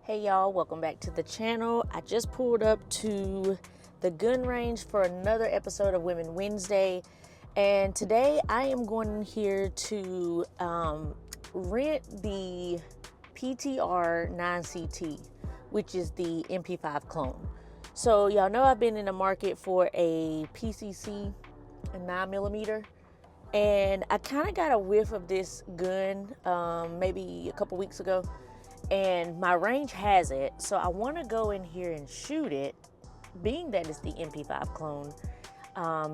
Hey y'all, welcome back to the channel. I just pulled up to the gun range for another episode of Women Wednesday, and today I am going here to rent the PTR 9CT, which is the MP5 clone. So y'all know I've been in the market for a PCC, a 9mm, and I kind of got a whiff of this gun maybe a couple weeks ago. And my range has it, so I want to go in here and shoot it, being that it's the MP5 clone,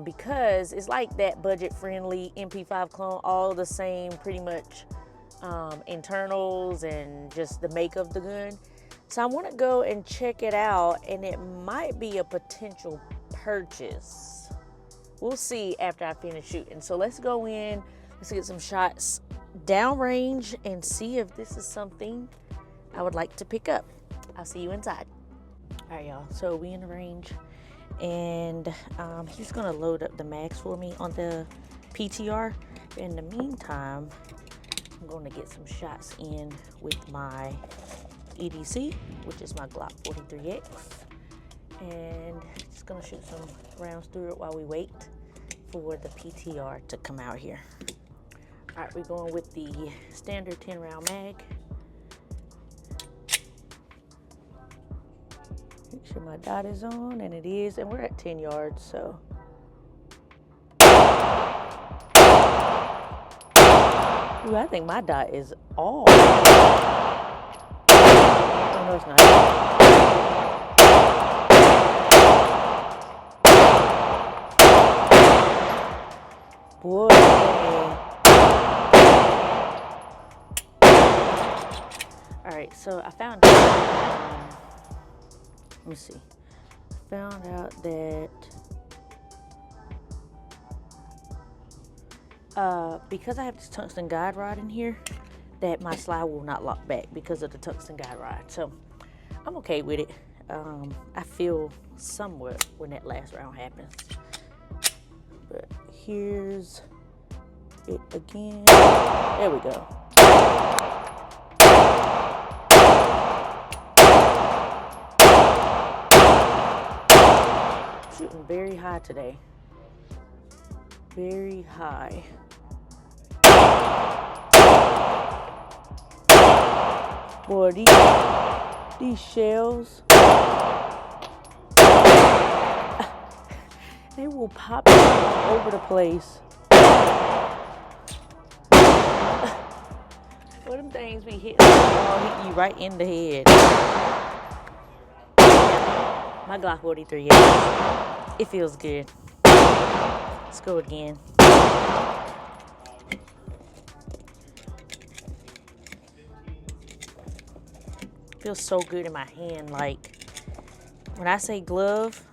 because it's like that budget-friendly MP5 clone, all the same pretty much internals and just the make of the gun. So I want to go and check it out, and it might be a potential purchase. We'll see after I finish shooting. So let's go in, let's get some shots downrange and see if this is something I would like to pick up. I'll see you inside. All right, y'all, so we in the range, and he's gonna load up the mags for me on the PTR. In the meantime, I'm gonna get some shots in with my EDC, which is my Glock 43X, and just gonna shoot some rounds through it while we wait for the PTR to come out here. All right, we're going with the standard 10-round mag. Make sure my dot is on, and it is, and we're at 10 yards, so. Ooh, I think my dot is off. Oh, no, it's not. Boy. All right, so I found let me see. I found out that because I have this tungsten guide rod in here, that my slide will not lock back because of the tungsten guide rod. So I'm okay with it. I feel somewhat when that last round happens. But here's it again. There we go. Shooting very high today. Very high. Boy, these shells, they will pop all over the place. What them things be hitting, hit you right in the head. My Glock 43, yeah, it feels good. Let's go again. Feels so good in my hand. Like, when I say glove,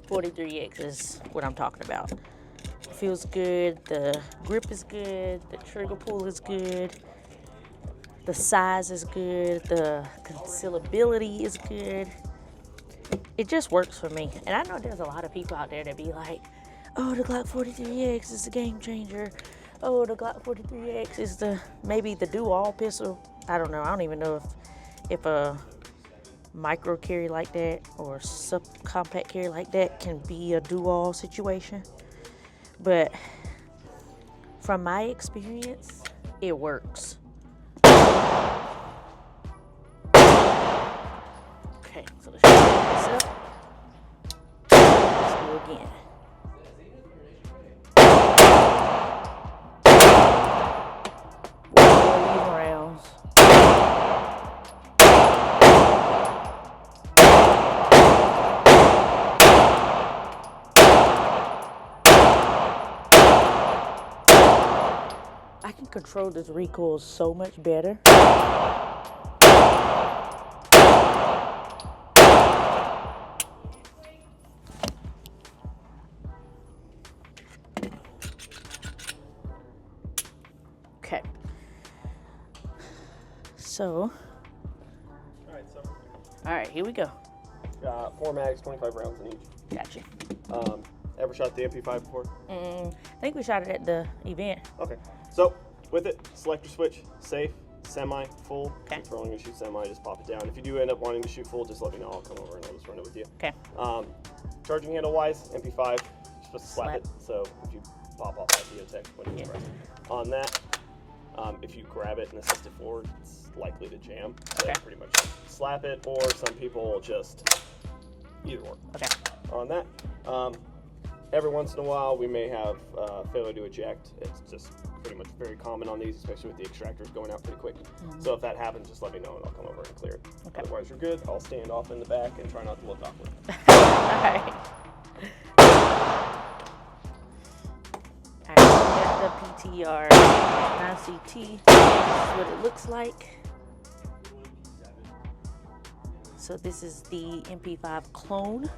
43X is what I'm talking about. Feels good, the grip is good, the trigger pull is good, the size is good, the concealability is good. It just works for me. And I know there's a lot of people out there that be like, oh, the Glock 43X is a game changer. Oh, the Glock 43X is maybe the do-all pistol. I don't know. I don't even know if a micro carry like that or subcompact carry like that can be a do-all situation. But from my experience, it works. Okay, so let's try this up. Let's go again. These rounds. I can control this recoil so much better. Okay. So. All right, here we go. 4 mags, 25 rounds in each. Gotcha. Ever shot the MP5 before? I think we shot it at the event. Okay. So, with it, selector switch, safe, semi-full. Okay. If you're only going to shoot semi, just pop it down. If you do end up wanting to shoot full, just let me know. I'll come over and I'll just run it with you. Okay. Charging handle-wise, MP5, you're supposed to slap it. So if you pop off that Neotech when you press on that, if you grab it and assist it forward, it's likely to jam. So pretty much slap it, or some people will just either or. Okay. On that, every once in a while we may have failure to eject. It's just pretty much very common on these, especially with the extractors going out pretty quick. So if that happens, just let me know and I'll come over and clear it. Okay. Otherwise, you're good. I'll stand off in the back and try not to look awkward. Alright. Got the PTR 9CT. This is what it looks like. So this is the MP5 clone.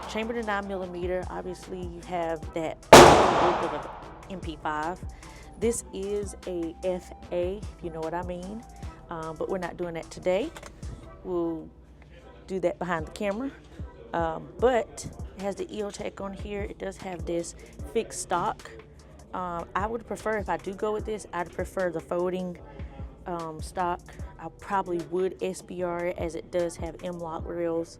Chambered to 9mm. Obviously, you have that look of an MP5. This is a FA, if you know what I mean. But we're not doing that today. We'll do that behind the camera. But it has the EOTech on here. It does have this fixed stock. I would prefer, if I do go with this, I'd prefer the folding stock. I probably would SBR it, as it does have M-lock rails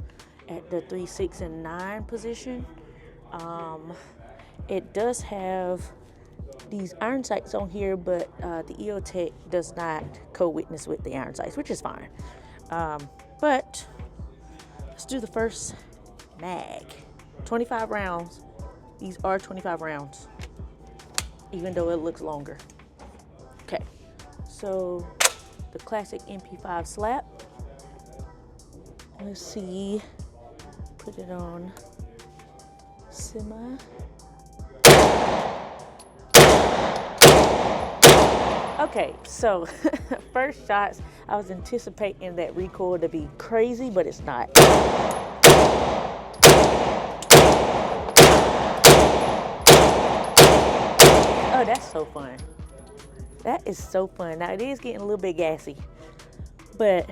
at the 3, 6, and 9 position. It does have these iron sights on here, but the EOTech does not co-witness with the iron sights, which is fine. But let's do the first mag. 25 rounds. These are 25 rounds, even though it looks longer. Okay, so the classic MP5 slap. Let's see, put it on semi. Okay, so first shots, I was anticipating that recoil to be crazy, but it's not. Oh, that's so fun. That is so fun. Now, it is getting a little bit gassy, but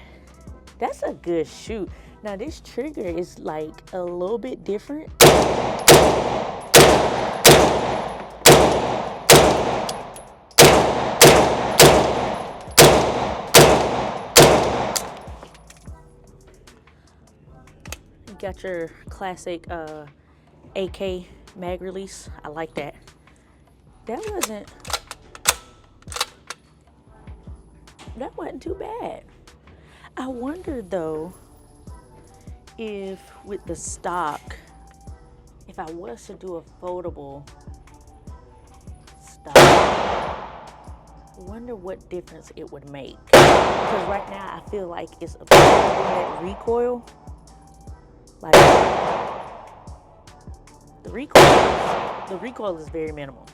that's a good shoot. Now, this trigger is like a little bit different. You got your classic AK mag release. I like that. That wasn't too bad. I wonder though if with the stock, if I was to do a foldable stock, I wonder what difference it would make. Because right now I feel like it's a that recoil. Like the recoil is very minimal.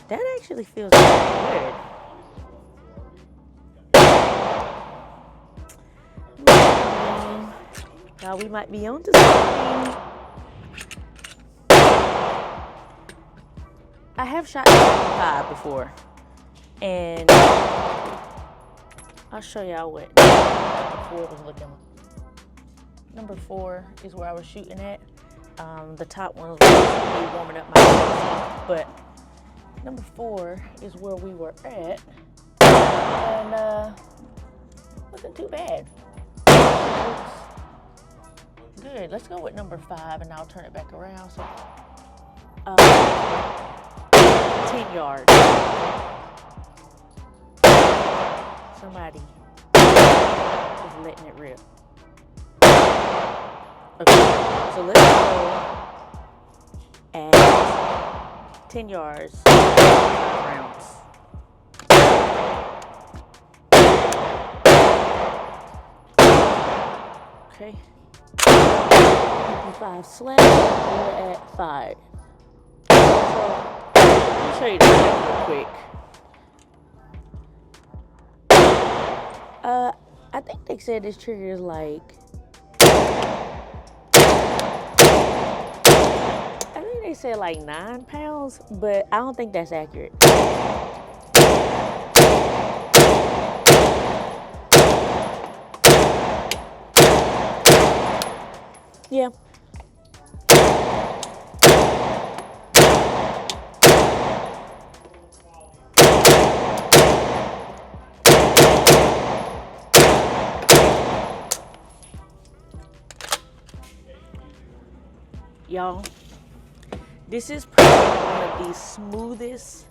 That actually feels good. Now we might be on to something. I have shot 5 before, and I'll show y'all what number 4 was looking like. Number 4 is where I was shooting at. The top one was really warming up my PC, but number 4 is where we were at, and wasn't too bad. Good. Let's go with number 5, and I'll turn it back around. So, 10 yards. Somebody is letting it rip. Okay, so let's go at 10 yards, 5 rounds. Okay. 5 slap, we're at 5. So, let me show you this real quick. I think they said this trigger is like, I think they said like 9 pounds, but I don't think that's accurate. Yeah. y'all. This is probably one of the smoothest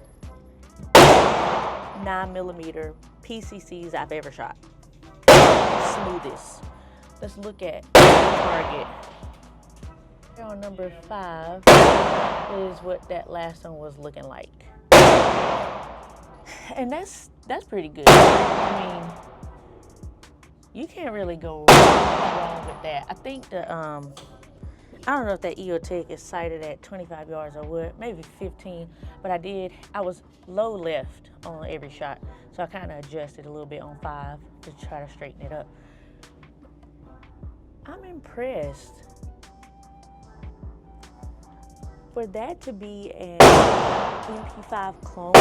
9mm PCCs I've ever shot. Smoothest. Let's look at the target. On number 5 is what that last one was looking like. And that's pretty good. I mean, you can't really go wrong with that. I think the I don't know if that EOTech is sighted at 25 yards or what, maybe 15, but I was low left on every shot, so I kind of adjusted a little bit on 5 to try to straighten it up. I'm impressed. For that to be an MP5 clone,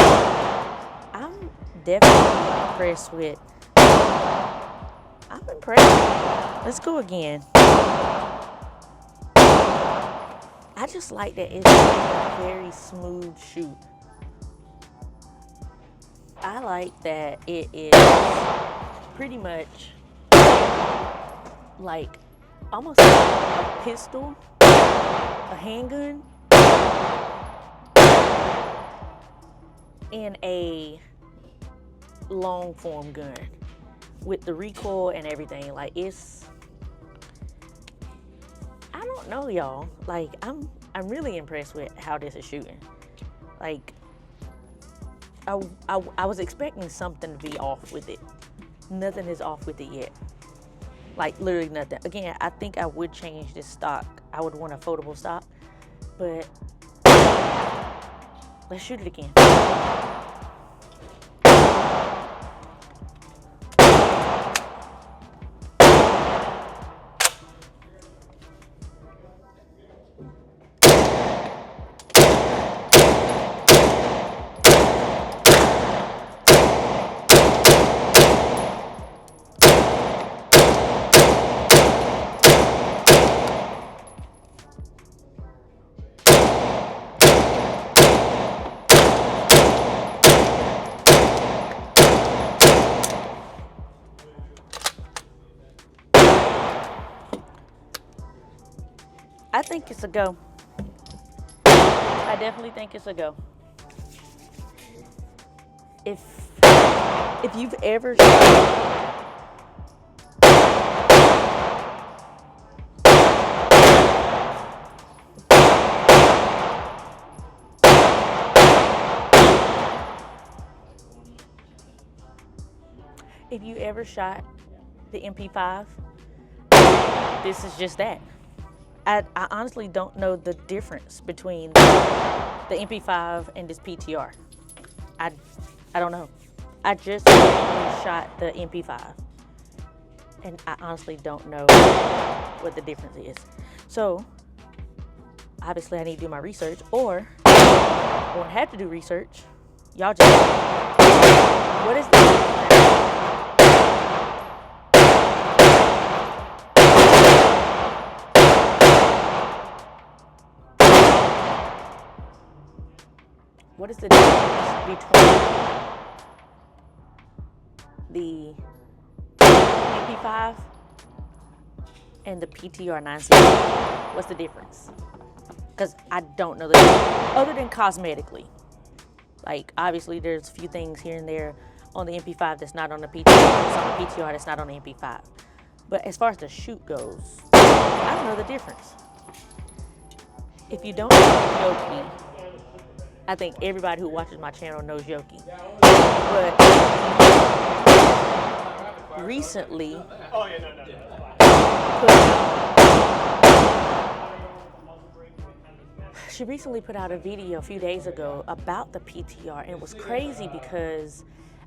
I'm definitely impressed with. I'm impressed. Let's go again. I just like that it's a very smooth shoot. I like that it is pretty much like almost like a pistol, a handgun, in a long form gun with the recoil and everything. Like, it's, I don't know, y'all. Like, I'm really impressed with how this is shooting. Like, I was expecting something to be off with it. Nothing is off with it yet. Like, literally nothing. Again, I think I would change this stock. I would want a foldable stock, but let's shoot it again. I think it's a go. I definitely think it's a go. If you've ever shot the MP5, this is just that. I honestly don't know the difference between the MP5 and this PTR. I don't know. I just shot the MP5, and I honestly don't know what the difference is. So obviously I need to do my research, or I won't have to do research. Y'all just, what is the What is the difference between the MP5 and the PTR 9C? What's the difference? Because I don't know the difference, other than cosmetically. Like, obviously, there's a few things here and there on the MP5 that's not on the PTR. That's on the PTR that's not on the MP5. But as far as the shoot goes, I don't know the difference. If you don't know Yoki, I think everybody who watches my channel knows Yoki. But recently, she recently put out a video a few days ago about the PTR, and it was crazy because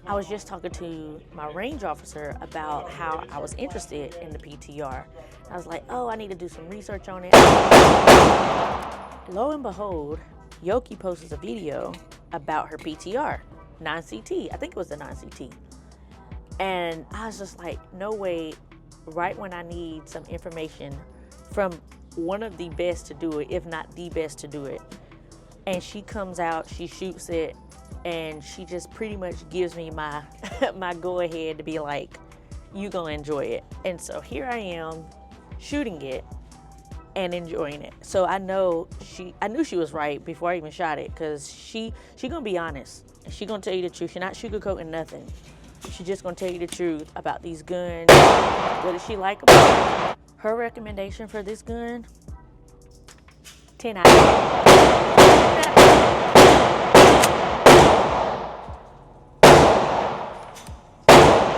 I was just talking to my range officer about how I was interested in the PTR. I was like, oh, I need to do some research on it. Lo and behold, Yoki posted a video about her PTR, 9CT. I think it was the 9CT. And I was just like, no way, right when I need some information from one of the best to do it, if not the best to do it. And she comes out, she shoots it, and she just pretty much gives me my my go ahead to be like, you gonna enjoy it. And so here I am shooting it, and enjoying it. So I knew she was right before I even shot it, because she gonna be honest. She gonna tell you the truth. She's not sugarcoating nothing. She's just gonna tell you the truth about these guns. What does she like about it? Her recommendation for this gun, 10 out of 10.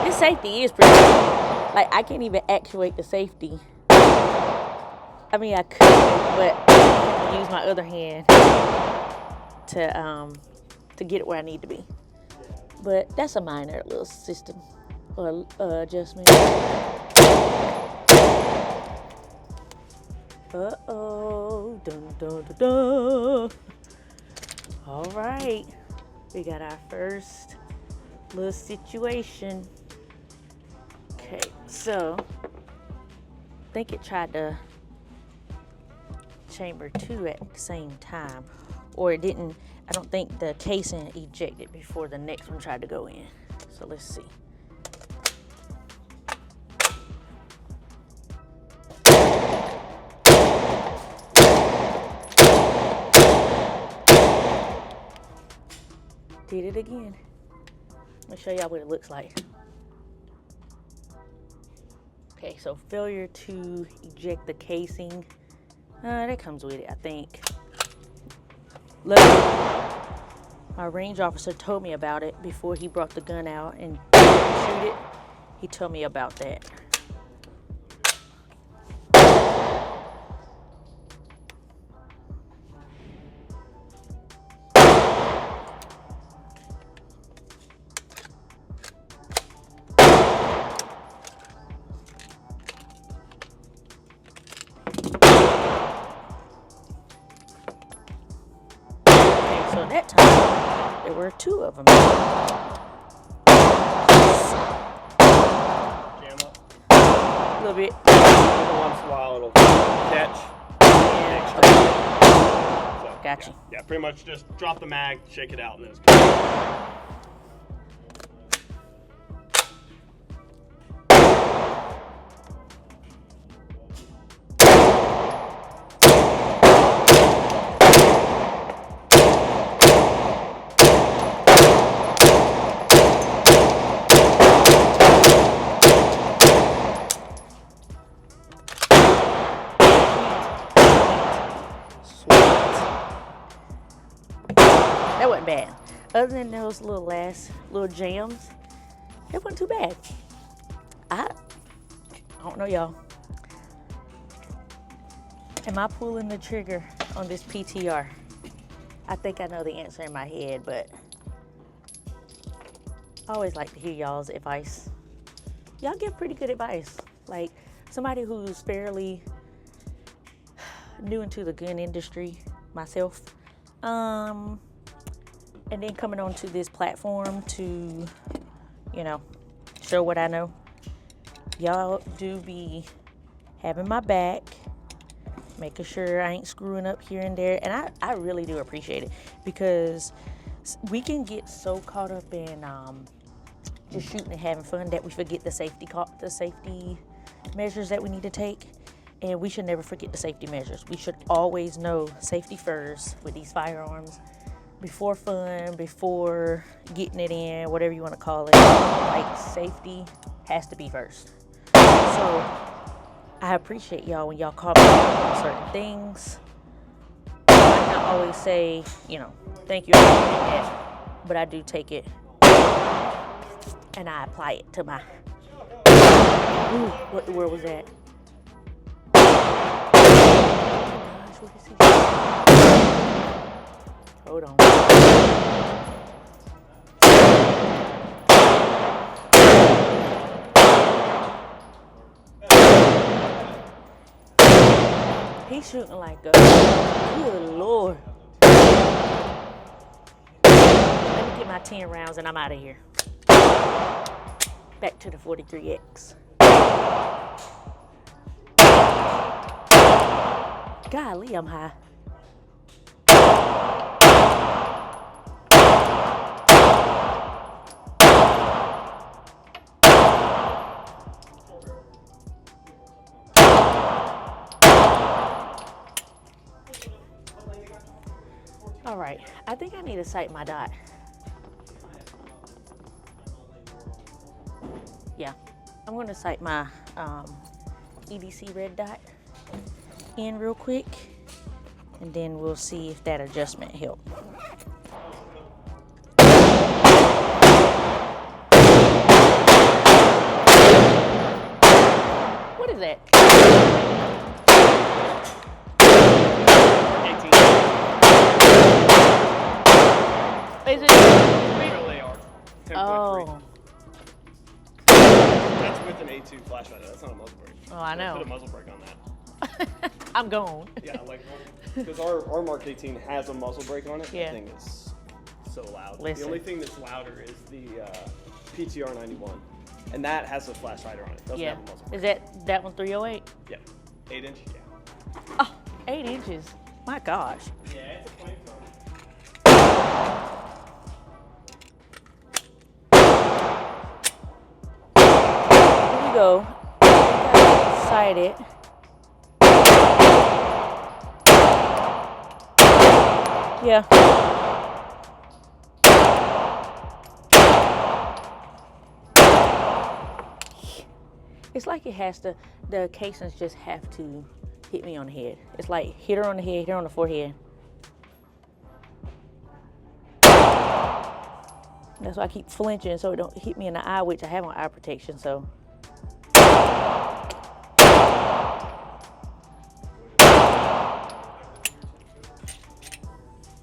This safety is pretty good. Like, I can't even actuate the safety. I mean, I could, but I use my other hand to get it where I need to be. But that's a minor little system or adjustment. Uh-oh, dun dun dun dun. All right, we got our first little situation. Okay, so I think it tried to chamber 2 at the same time, or it didn't. I don't think the casing ejected before the next one tried to go in. So let's see. Did it again. Let me show y'all what it looks like. Okay, so failure to eject the casing. That comes with it, I think. Look, my range officer told me about it before he brought the gun out and shoot it. He told me about that. So that time, there were 2 of them. Jam up. A little bit. Every once in a while it'll catch. Yeah. So, Gotcha. Yeah, pretty much just drop the mag, shake it out, and then it's good. That wasn't bad. Other than those little jams, it wasn't too bad. I don't know, y'all. Am I pulling the trigger on this PTR? I think I know the answer in my head, but I always like to hear y'all's advice. Y'all give pretty good advice. Like, somebody who's fairly new into the gun industry, myself, and then coming onto this platform to, show what I know. Y'all do be having my back, making sure I ain't screwing up here and there, and I really do appreciate it, because we can get so caught up in just shooting and having fun that we forget the safety measures that we need to take. And we should never forget the safety measures. We should always know safety first with these firearms. Before fun, before getting it in, whatever you want to call it. Like, safety has to be first. So I appreciate y'all when y'all call me on certain things. I might not always say, thank you, but I do take it and I apply it to my. Ooh, what the world was that? What is he doing? Hold on. He's shooting like a good Lord. Let me get my 10 rounds and I'm out of here. Back to the 43X. Golly, I'm high. think I need to sight my dot. Yeah, I'm gonna sight my EDC red dot in real quick, and then we'll see if that adjustment helped. What is that? 18. Is it? Really are. 10.3. Oh. That's with an A2 flashlight. That's not a muzzle brake. Oh, I know. Put a muzzle brake on that. I'm gone. Yeah, like, because our Mark 18 has a muzzle brake on it. Yeah. That thing is so loud. Listen. The only thing that's louder is the PTR 91, and that has a flash hider on it. Doesn't Yeah. have a muzzle brake. Is that one 308? Yeah. 8-inch. Yeah. Oh, 8 inches. My gosh. Yeah, it's a flamethrower. Here we go. Sight it. Yeah. It's like it has to, the casings just have to hit me on the head. It's like hit her on the head, hit her on the forehead. That's why I keep flinching so it don't hit me in the eye, which I have on eye protection, so.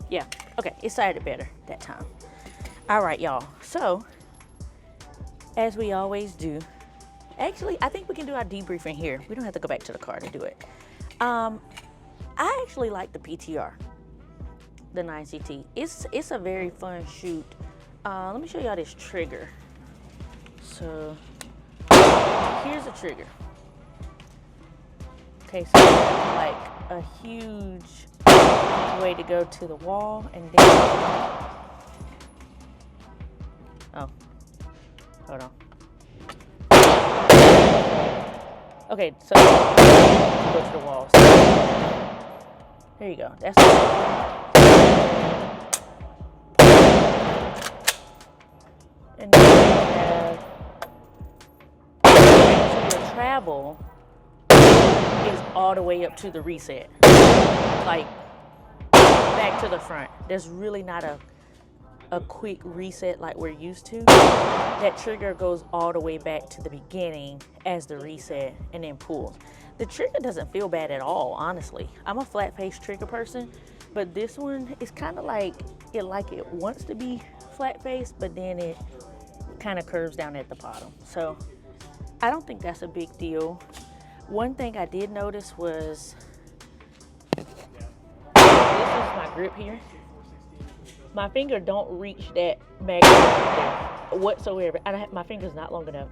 Yeah, okay, it sighted better that time. All right, y'all, so as we always do, actually, I think we can do our debriefing here. We don't have to go back to the car to do it. I actually like the PTR, the 9CT. It's a very fun shoot. Let me show y'all this trigger. So here's a trigger. Okay, so like a huge way to go to the wall, and then oh, hold on. Okay, so go to the wall. So, there you go. That's and then you have so your travel is all the way up to the reset, like back to the front. There's really not a quick reset like we're used to. That trigger goes all the way back to the beginning as the reset and then pulls. The trigger doesn't feel bad at all, honestly. I'm a flat face trigger person, but this one is kind of like it wants to be flat face, but then it kind of curves down at the bottom. So I don't think that's a big deal. One thing I did notice was this is my grip here. My finger don't reach that mag whatsoever. My finger's not long enough.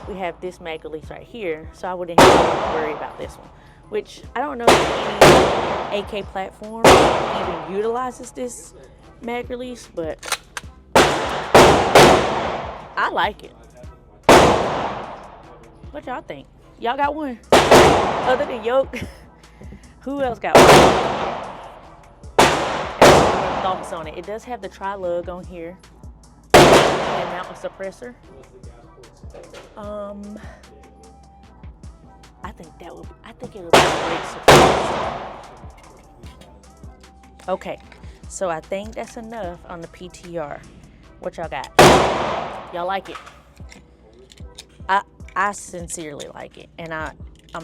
We have this mag release right here, so I wouldn't have to worry about this one. Which I don't know if any AK platform even utilizes this mag release, but I like it. What y'all think? Y'all got one? Other than Yoke, who else got one? Thoughts on it. It does have the tri-lug on here and mount a suppressor. I think it'll be a great surprise. Okay, so I think that's enough on the PTR. What y'all got? Y'all like it? I sincerely like it, and I'm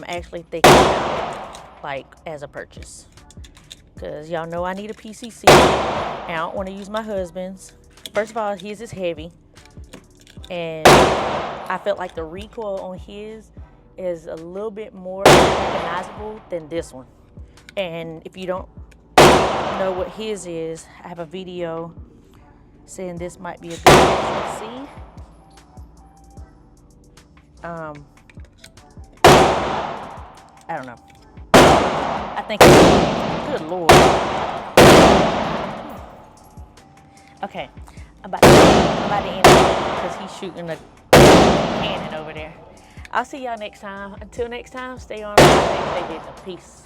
actually thinking about it, like, as a purchase. Because y'all know I need a PCC, and I don't want to use my husband's. First of all, his is heavy, and I felt like the recoil on his is a little bit more recognizable than this one. And if you don't know what his is, I have a video saying this might be a good option to see. I don't know. I think, good Lord. Okay, I'm about to end it because he's shooting a cannon over there. I'll see y'all next time. Until next time, stay on. Stay busy. Peace.